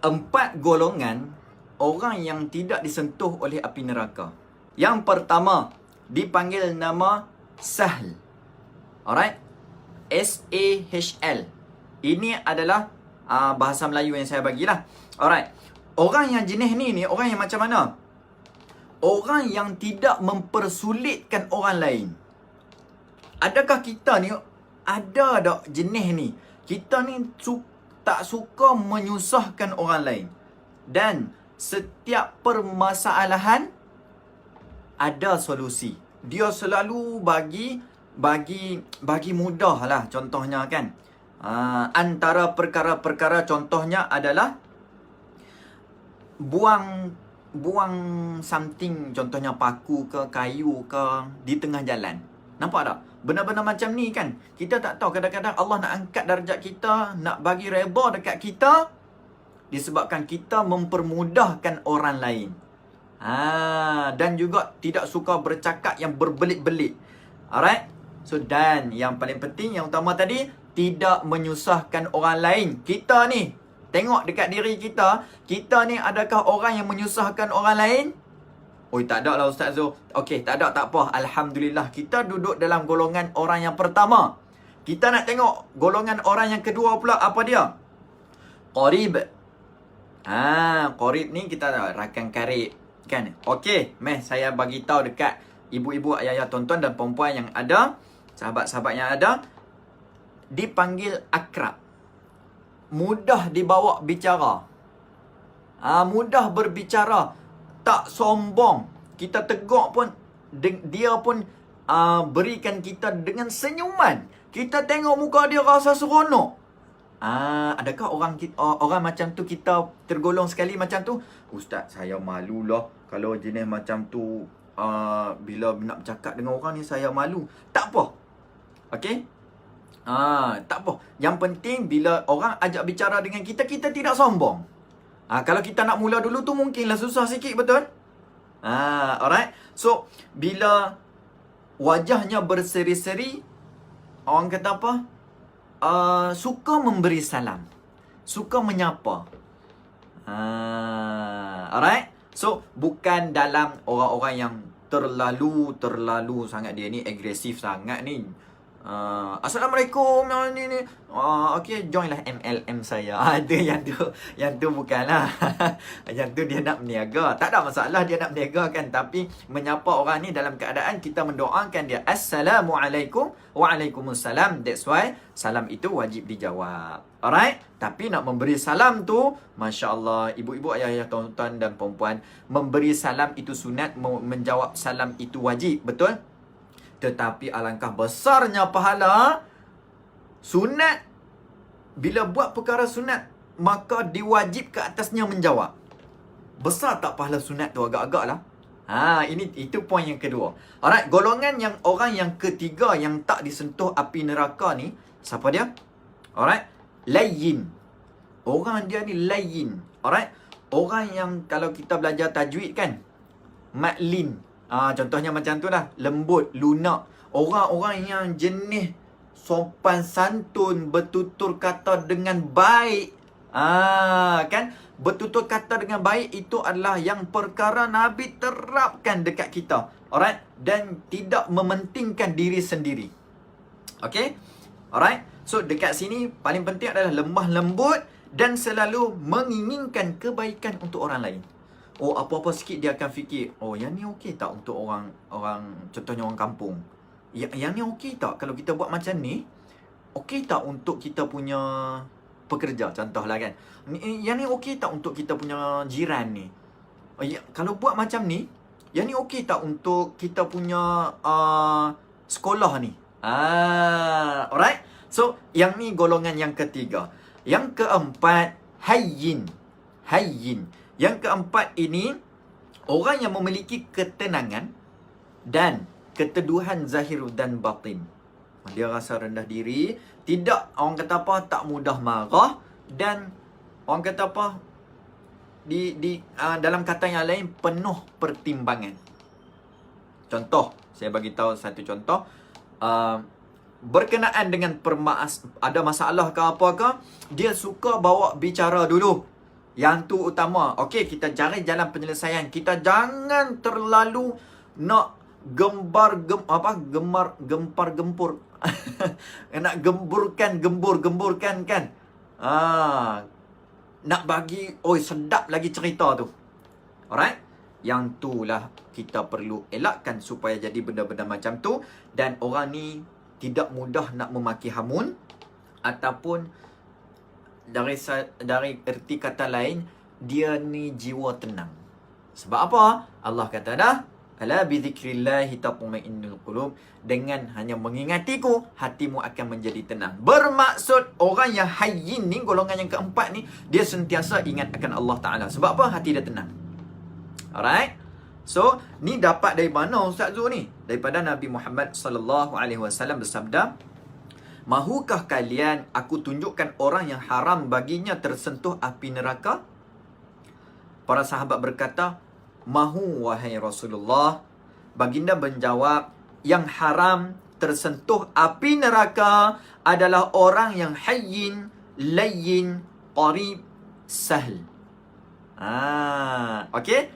4 golongan orang yang tidak disentuh oleh api neraka. Yang pertama, dipanggil nama Sahl. Alright? S-A-H-L. Ini adalah bahasa Melayu yang saya bagilah. Alright. Orang yang jenis ni orang yang macam mana? Orang yang tidak mempersulitkan orang lain. Adakah kita ni ada tak jenis ni? Kita ni tak suka menyusahkan orang lain. Dan setiap permasalahan ada solusi. Dia selalu bagi mudah lah, contohnya kan. Antara perkara-perkara contohnya adalah buang something, contohnya paku ke kayu ke di tengah jalan. Nampak tak? Benda-benda macam ni kan, kita tak tahu, kadang-kadang Allah nak angkat darjat kita, nak bagi redha dekat kita disebabkan kita mempermudahkan orang lain. Dan juga tidak suka bercakap yang berbelit-belit. Alright? So, dan yang paling penting, yang utama tadi, tidak menyusahkan orang lain. Kita ni, tengok dekat diri kita, kita ni adakah orang yang menyusahkan orang lain? Oi, tak ada lah Ustaz Zul. Okey, tak ada, tak apa. Alhamdulillah, kita duduk dalam golongan orang yang pertama. Kita nak tengok golongan orang yang kedua pula, apa dia? Qarib. Qarib ni kita rakan karib kan. Okey, saya bagi tahu dekat ibu-ibu, ayah-ayah, tuan-tuan dan perempuan yang ada, sahabat-sahabat yang ada, dipanggil akrab. Mudah dibawa bicara. Mudah berbicara, tak sombong. Kita tegur pun, dia pun berikan kita dengan senyuman. Kita tengok muka dia rasa seronok. Adakah orang macam tu kita tergolong sekali macam tu? Ustaz, saya malulah kalau jenis macam tu. Bila nak bercakap dengan orang ni saya malu. Tak apa. Okey? Tak apa. Yang penting bila orang ajak bicara dengan kita, kita tidak sombong. Kalau kita nak mula dulu tu mungkinlah susah sikit, betul? Alright. So, bila wajahnya berseri-seri, orang kata apa? Suka memberi salam, suka menyapa. Alright. So, bukan dalam orang-orang yang terlalu sangat, dia ni agresif sangat ni. Assalamualaikum ni. Okey, joinlah MLM saya. Yang tu bukanlah. Yang tu dia nak berniaga. Tak ada masalah dia nak berniaga kan, tapi menyapa orang ni dalam keadaan kita mendoakan dia. Assalamualaikum. Waalaikumsalam. That's why salam itu wajib dijawab. Alright? Tapi nak memberi salam tu, masya-Allah, ibu-ibu, ayah-ayah, tuan-tuan dan perempuan, memberi salam itu sunat, menjawab salam itu wajib, betul? Tetapi alangkah besarnya pahala sunat. Bila buat perkara sunat, maka diwajib ke atasnya menjawab. Besar tak pahala sunat tu? Agak-agak lah. Itu poin yang kedua. Alright, golongan yang orang yang ketiga yang tak disentuh api neraka ni, siapa dia? Alright, layyin. Orang dia ni layyin. Alright, orang yang kalau kita belajar tajwid kan, maklin. Contohnya macam tu lah, lembut, lunak. Orang-orang yang jenis sopan santun, bertutur kata dengan baik. Kan? Bertutur kata dengan baik itu adalah yang perkara Nabi terapkan dekat kita. Alright? Dan tidak mementingkan diri sendiri. Okay? Alright? So, dekat sini paling penting adalah lemah lembut dan selalu menginginkan kebaikan untuk orang lain. Apa-apa sikit dia akan fikir, yang ni okey tak untuk orang contohnya orang kampung. Yang ni okey tak kalau kita buat macam ni? Okey tak untuk kita punya pekerja, contohlah kan. Yang ni okey tak untuk kita punya jiran ni? Kalau buat macam ni, yang ni okey tak untuk kita punya sekolah ni? Alright? So, yang ni golongan yang ketiga. Yang keempat, hayyin. Yang keempat ini, orang yang memiliki ketenangan dan keteduhan zahir dan batin. Dia rasa rendah diri, tidak, orang kata apa, tak mudah marah, dan orang kata apa, dalam kata yang lain, penuh pertimbangan. Contoh, saya bagi tahu satu contoh. Berkenaan dengan ada masalah ke apa ke, dia suka bawa bicara dulu. Yang tu utama. Okey, kita cari jalan penyelesaian. Kita jangan terlalu nak gempar gempur. Nak gemburkan kan. Nak bagi sedap lagi cerita tu. Alright? Yang tu lah kita perlu elakkan supaya jadi benda-benda macam tu. Dan orang ni tidak mudah nak memaki hamun, ataupun dari erti kata lain, dia ni jiwa tenang. Sebab apa? Allah kata dah, ala bi dzikrillahi tatma'innul qulub, dengan hanya mengingatiku hatimu akan menjadi tenang. Bermaksud orang yang hayyin ni, golongan yang keempat ni, dia sentiasa ingat akan Allah Taala. Sebab apa? Hati dia tenang. Alright? So, ni dapat dari mana Ustaz Zul ni? Daripada Nabi Muhammad sallallahu alaihi wasallam bersabda, "Mahukah kalian aku tunjukkan orang yang haram baginya tersentuh api neraka?" Para sahabat berkata, "Mahu wahai Rasulullah." Baginda menjawab, yang haram tersentuh api neraka adalah orang yang hayyin, layyin, qarib, sahl. Okey?